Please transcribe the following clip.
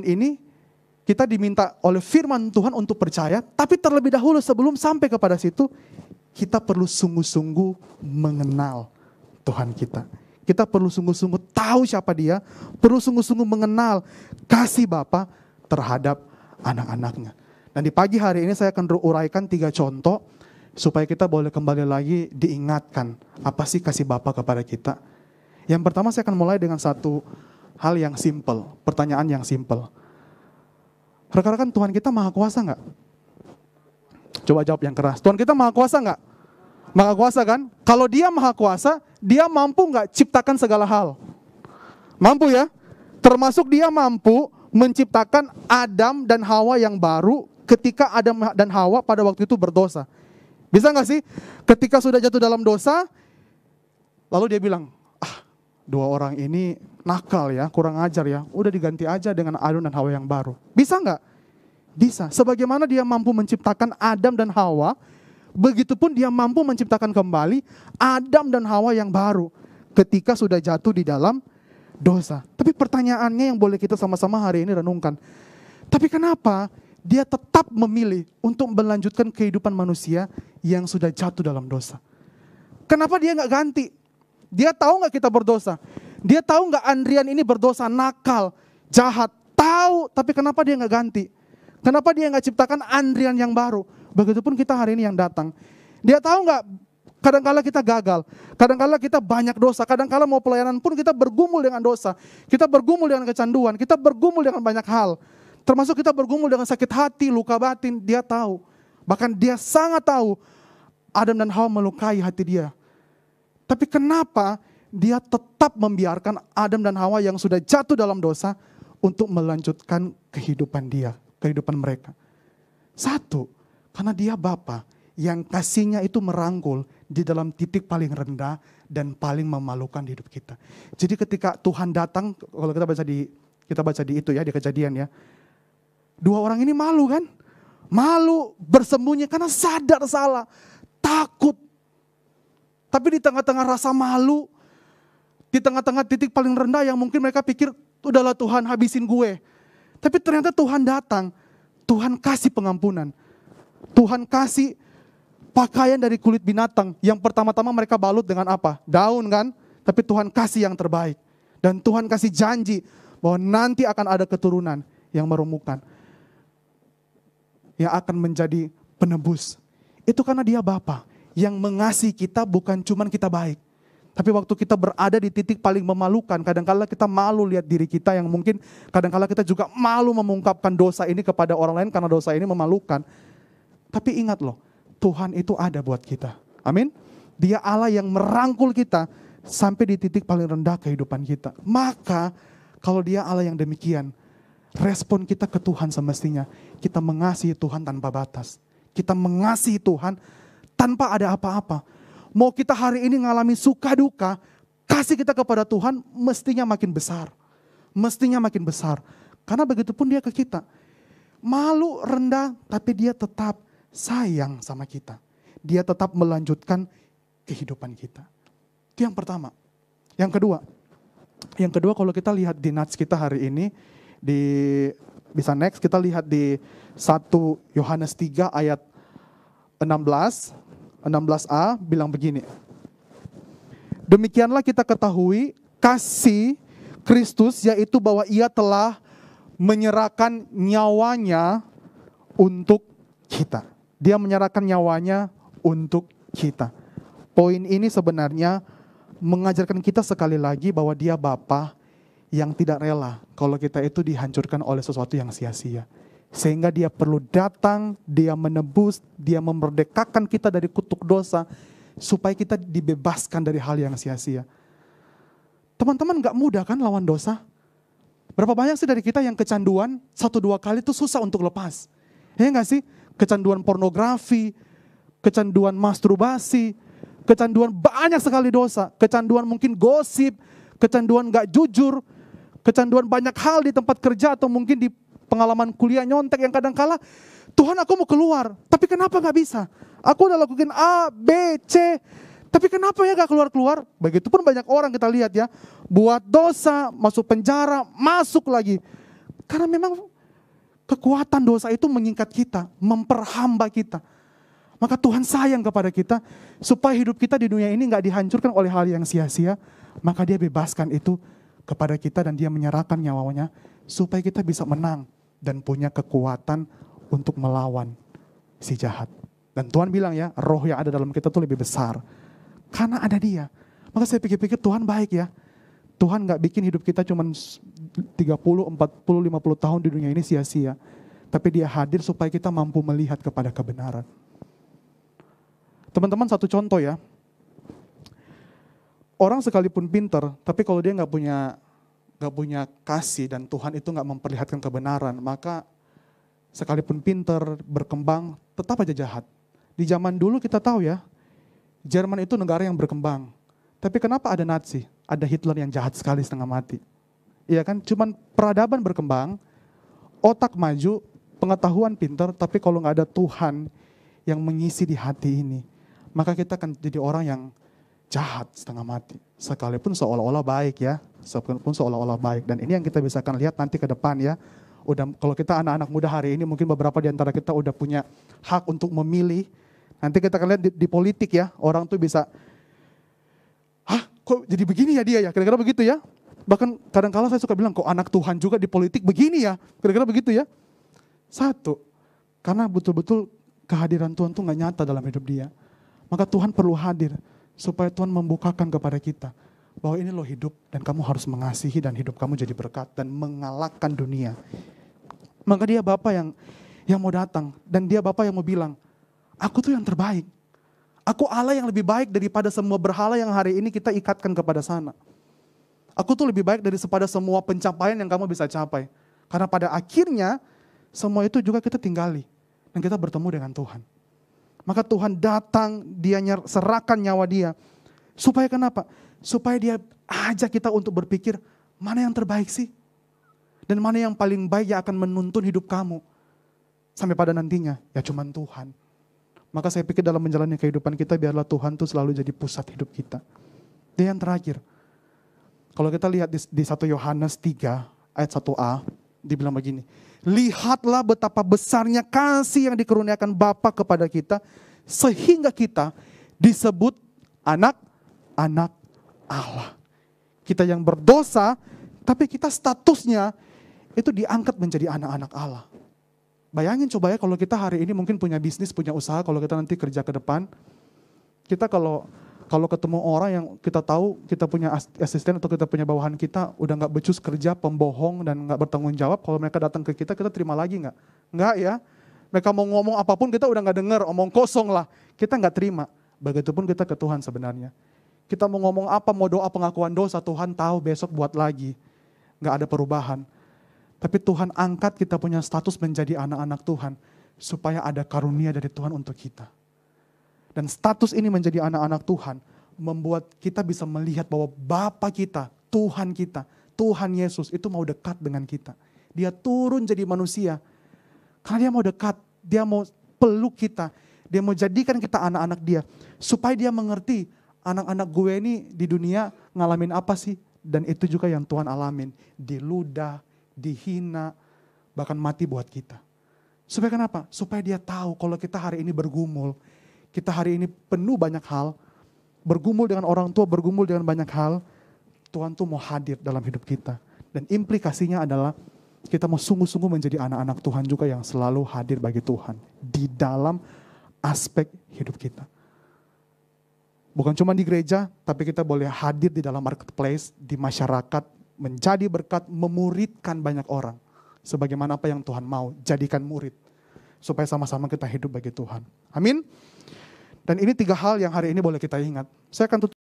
ini kita diminta oleh firman Tuhan untuk percaya, tapi terlebih dahulu sebelum sampai kepada situ, kita perlu sungguh-sungguh mengenal Tuhan kita. Kita perlu sungguh-sungguh tahu siapa Dia, perlu sungguh-sungguh mengenal kasih Bapa terhadap anak-anaknya. Dan di pagi hari ini saya akan uraikan 3 contoh supaya kita boleh kembali lagi diingatkan apa sih kasih Bapa kepada kita. Yang pertama saya akan mulai dengan satu hal yang simple, pertanyaan yang simple. Rekan-rekan, Tuhan kita maha kuasa enggak? Coba jawab yang keras. Tuhan kita maha kuasa enggak? Maha kuasa kan? Kalau Dia maha kuasa, Dia mampu enggak ciptakan segala hal? Mampu ya? Termasuk Dia mampu menciptakan Adam dan Hawa yang baru ketika Adam dan Hawa pada waktu itu berdosa. Bisa enggak sih? Ketika sudah jatuh dalam dosa, lalu Dia bilang, 2 orang ini nakal ya, kurang ajar ya, udah diganti aja dengan Adam dan Hawa yang baru. Bisa enggak? Bisa. Sebagaimana Dia mampu menciptakan Adam dan Hawa, begitupun Dia mampu menciptakan kembali Adam dan Hawa yang baru ketika sudah jatuh di dalam dosa. Tapi pertanyaannya yang boleh kita sama-sama hari ini renungkan, tapi kenapa Dia tetap memilih untuk melanjutkan kehidupan manusia yang sudah jatuh dalam dosa? Kenapa Dia nggak ganti? Dia tahu nggak kita berdosa? Dia tahu nggak Andrian ini berdosa, nakal, jahat? Tahu, tapi kenapa Dia nggak ganti? Kenapa Dia nggak ciptakan Andrian yang baru? Begitupun kita hari ini yang datang. Dia tahu nggak? Kadangkala kita gagal, kadangkala kita banyak dosa, kadangkala mau pelayanan pun kita bergumul dengan dosa, kita bergumul dengan kecanduan, kita bergumul dengan banyak hal. Termasuk kita bergumul dengan sakit hati, luka batin. Dia tahu, bahkan Dia sangat tahu Adam dan Hawa melukai hati Dia. Tapi kenapa Dia tetap membiarkan Adam dan Hawa yang sudah jatuh dalam dosa untuk melanjutkan kehidupan Dia, kehidupan mereka? Satu, karena Dia Bapa yang kasihnya itu merangkul di dalam titik paling rendah dan paling memalukan di hidup kita. Jadi ketika Tuhan datang, kalau kita baca di itu ya, di Kejadian ya, 2 orang ini malu kan? Malu, bersembunyi karena sadar salah, takut. Tapi di tengah-tengah rasa malu, di tengah-tengah titik paling rendah yang mungkin mereka pikir, udahlah Tuhan habisin gue. Tapi ternyata Tuhan datang, Tuhan kasih pengampunan. Tuhan kasih pakaian dari kulit binatang yang pertama-tama mereka balut dengan apa? Daun kan? Tapi Tuhan kasih yang terbaik. Dan Tuhan kasih janji bahwa nanti akan ada keturunan yang merumukan, yang akan menjadi penebus. Itu karena Dia Bapa yang mengasihi kita, bukan cuman kita baik. Tapi waktu kita berada di titik paling memalukan, kadang-kala kita malu lihat diri kita, yang mungkin kadang-kala kita juga malu mengungkapkan dosa ini kepada orang lain karena dosa ini memalukan. Tapi ingat loh, Tuhan itu ada buat kita. Amin. Dia Allah yang merangkul kita sampai di titik paling rendah kehidupan kita. Maka kalau Dia Allah yang demikian, respon kita ke Tuhan semestinya kita mengasihi Tuhan tanpa batas. Kita mengasihi Tuhan tanpa ada apa-apa. Mau kita hari ini ngalami suka duka, kasih kita kepada Tuhan mestinya makin besar. Mestinya makin besar. Karena begitu pun Dia ke kita. Malu, rendah, tapi Dia tetap sayang sama kita. Dia tetap melanjutkan kehidupan kita. Itu yang pertama. Yang kedua kalau kita lihat di nats kita hari ini, bisa next, kita lihat di 1 Yohanes 3 ayat 16a bilang begini. Demikianlah kita ketahui kasih Kristus, yaitu bahwa Ia telah menyerahkan nyawanya untuk kita. Dia menyerahkan nyawanya untuk kita. Poin ini sebenarnya mengajarkan kita sekali lagi bahwa Dia Bapa yang tidak rela kalau kita itu dihancurkan oleh sesuatu yang sia-sia. Sehingga Dia perlu datang, Dia menebus, Dia memerdekakan kita dari kutuk dosa, supaya kita dibebaskan dari hal yang sia-sia. Teman-teman, gak mudah kan lawan dosa? Berapa banyak sih dari kita yang kecanduan 1-2 kali itu susah untuk lepas? Ya gak sih? Kecanduan pornografi, kecanduan masturbasi, kecanduan banyak sekali dosa, kecanduan mungkin gosip, kecanduan gak jujur, kecanduan banyak hal di tempat kerja atau mungkin di pengalaman kuliah nyontek yang kadang-kala, Tuhan aku mau keluar, tapi kenapa gak bisa? Aku udah lakukan A, B, C, tapi kenapa ya gak keluar-keluar? Begitupun banyak orang kita lihat ya, buat dosa, masuk penjara, masuk lagi. Karena memang kekuatan dosa itu mengikat kita, memperhamba kita. Maka Tuhan sayang kepada kita, supaya hidup kita di dunia ini gak dihancurkan oleh hal yang sia-sia. Maka dia bebaskan itu kepada kita dan dia menyerahkan nyawanya, supaya kita bisa menang dan punya kekuatan untuk melawan si jahat. Dan Tuhan bilang ya, roh yang ada dalam kita tuh lebih besar. Karena ada dia. Maka saya pikir-pikir Tuhan baik ya. Tuhan gak bikin hidup kita cuma 30, 40, 50 tahun di dunia ini sia-sia. Tapi dia hadir supaya kita mampu melihat kepada kebenaran. Teman-teman, satu contoh ya. Orang sekalipun pinter, tapi kalau dia gak punya kasih dan Tuhan itu gak memperlihatkan kebenaran, maka sekalipun pinter, berkembang, tetap aja jahat. Di zaman dulu kita tahu ya, Jerman itu negara yang berkembang. Tapi kenapa ada Nazi? Ada Hitler yang jahat sekali setengah mati. Iya kan? Cuman peradaban berkembang, otak maju, pengetahuan pinter, tapi kalau gak ada Tuhan yang mengisi di hati ini, maka kita akan jadi orang yang jahat setengah mati. Sekalipun seolah-olah baik ya. Sekalipun seolah-olah baik. Dan ini yang kita bisa akan lihat nanti ke depan ya. Kalau kita anak-anak muda hari ini, mungkin beberapa di antara kita udah punya hak untuk memilih. Nanti kita akan lihat di politik ya. Orang tuh bisa, kok jadi begini ya dia ya? Kira-kira begitu ya. Bahkan kadang-kala saya suka bilang, kok anak Tuhan juga di politik begini ya? Kira-kira begitu ya. Satu, karena betul-betul kehadiran Tuhan tuh gak nyata dalam hidup dia. Maka Tuhan perlu hadir supaya Tuhan membukakan kepada kita bahwa ini loh hidup dan kamu harus mengasihi dan hidup kamu jadi berkat dan mengalahkan dunia. Maka dia Bapa yang mau datang dan dia Bapa yang mau bilang, aku tuh yang terbaik. Aku Allah yang lebih baik daripada semua berhala yang hari ini kita ikatkan kepada sana. Aku tuh lebih baik daripada semua pencapaian yang kamu bisa capai. Karena pada akhirnya semua itu juga kita tinggali dan kita bertemu dengan Tuhan. Maka Tuhan datang, dia serahkan nyawa dia. Supaya kenapa? Supaya dia ajak kita untuk berpikir, mana yang terbaik sih? Dan mana yang paling baik yang akan menuntun hidup kamu? Sampai pada nantinya, ya cuman Tuhan. Maka saya pikir dalam menjalani kehidupan kita, biarlah Tuhan tuh selalu jadi pusat hidup kita. Dan yang terakhir, kalau kita lihat di 1 Yohanes 3 ayat 1a, dibilang begini, lihatlah betapa besarnya kasih yang dikaruniakan Bapa kepada kita, sehingga kita disebut anak-anak Allah. Kita yang berdosa, tapi kita statusnya itu diangkat menjadi anak-anak Allah. Bayangin coba ya kalau kita hari ini mungkin punya bisnis, punya usaha, kalau kita nanti kerja ke depan, kita kalau ketemu orang yang kita tahu kita punya asisten atau kita punya bawahan kita udah gak becus kerja, pembohong dan gak bertanggung jawab, kalau mereka datang ke kita terima lagi gak? Enggak ya. Mereka mau ngomong apapun kita udah gak dengar, omong kosong lah. Kita gak terima. Begitupun kita ke Tuhan sebenarnya. Kita mau ngomong apa, mau doa pengakuan dosa, Tuhan tahu besok buat lagi. Gak ada perubahan. Tapi Tuhan angkat kita punya status menjadi anak-anak Tuhan. Supaya ada karunia dari Tuhan untuk kita. Dan status ini menjadi anak-anak Tuhan membuat kita bisa melihat bahwa Bapa kita, Tuhan kita, Tuhan Yesus itu mau dekat dengan kita. Dia turun jadi manusia. Karena dia mau dekat, dia mau peluk kita. Dia mau jadikan kita anak-anak dia. Supaya dia mengerti anak-anak gue ini di dunia ngalamin apa sih. Dan itu juga yang Tuhan alamin. Diludah, dihina, bahkan mati buat kita. Supaya kenapa? Supaya dia tahu kalau kita hari ini bergumul. Kita hari ini penuh banyak hal, bergumul dengan orang tua, bergumul dengan banyak hal, Tuhan tuh mau hadir dalam hidup kita. Dan implikasinya adalah kita mau sungguh-sungguh menjadi anak-anak Tuhan juga yang selalu hadir bagi Tuhan. Di dalam aspek hidup kita. Bukan cuma di gereja, tapi kita boleh hadir di dalam marketplace, di masyarakat, menjadi berkat, memuridkan banyak orang. Sebagaimana apa yang Tuhan mau, jadikan murid. Supaya sama-sama kita hidup bagi Tuhan. Amin. Dan ini 3 hal yang hari ini boleh kita ingat. Saya akan tutup.